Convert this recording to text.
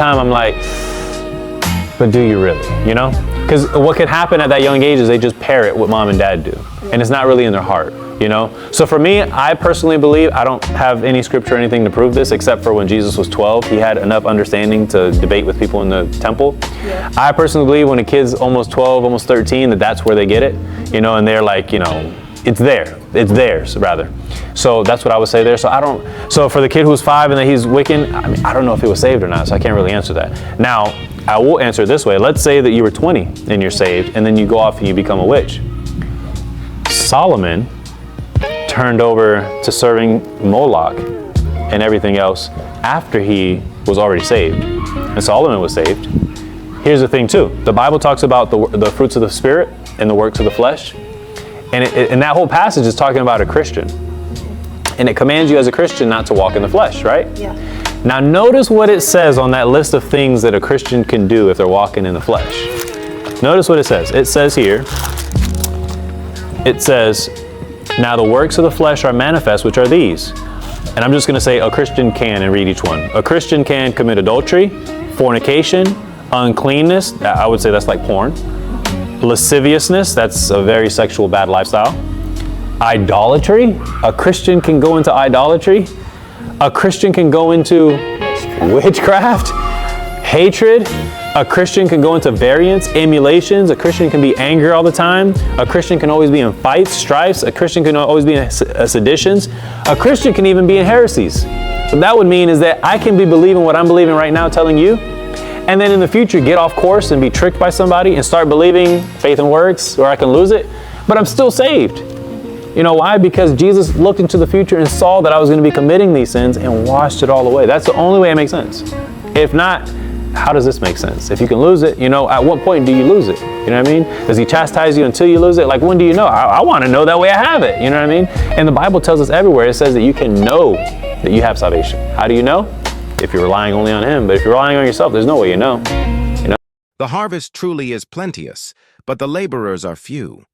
time I'm like, but do you really, you know? Because what can happen at that young age is they just parrot what mom and dad do. And it's not really in their heart, you know? So for me, I personally believe, I don't have any scripture or anything to prove this, except for when Jesus was 12, he had enough understanding to debate with people in the temple. Yeah. I personally believe when a kid's almost 12, almost 13, that's where they get it, you know, and they're like, you know, it's theirs rather. So that's what I would say there. So for the kid who's 5 and that he's Wiccan, I mean, I don't know if he was saved or not, so I can't really answer that. Now, I will answer it this way. Let's say that you were 20 and you're saved, and then you go off and you become a witch. Solomon turned over to serving Moloch and everything else after he was already saved. And Solomon was saved. Here's the thing too. The Bible talks about the fruits of the Spirit and the works of the flesh. And that whole passage is talking about a Christian. And it commands you as a Christian not to walk in the flesh, right? Yeah. Now notice what it says on that list of things that a Christian can do if they're walking in the flesh. Notice what it says. It says here, it says, now the works of the flesh are manifest, which are these. And I'm just going to say a Christian can and read each one. A Christian can commit adultery, fornication, uncleanness. I would say that's like porn. Lasciviousness, that's a very sexual bad lifestyle. Idolatry, a Christian can go into idolatry. A Christian can go into witchcraft. Hatred, a Christian can go into variance, emulations. A Christian can be angry all the time. A Christian can always be in fights, strifes. A Christian can always be in seditions. A Christian can even be in heresies. What that would mean is that I can be believing what I'm believing right now telling you, and then in the future get off course and be tricked by somebody and start believing faith and works, or I can lose it, but I'm still saved. You know why? Because Jesus looked into the future and saw that I was going to be committing these sins and washed it all away. That's the only way it makes sense. If not, how does this make sense? If you can lose it, you know, at what point do you lose it? You know what I mean? Does he chastise you until you lose it? Like, when do you know? I want to know that way I have it. You know what I mean? And the Bible tells us everywhere, it says that you can know that you have salvation. How do you know? If you're relying only on him. But if you're relying on yourself, there's no way you know. The harvest truly is plenteous, but the laborers are few.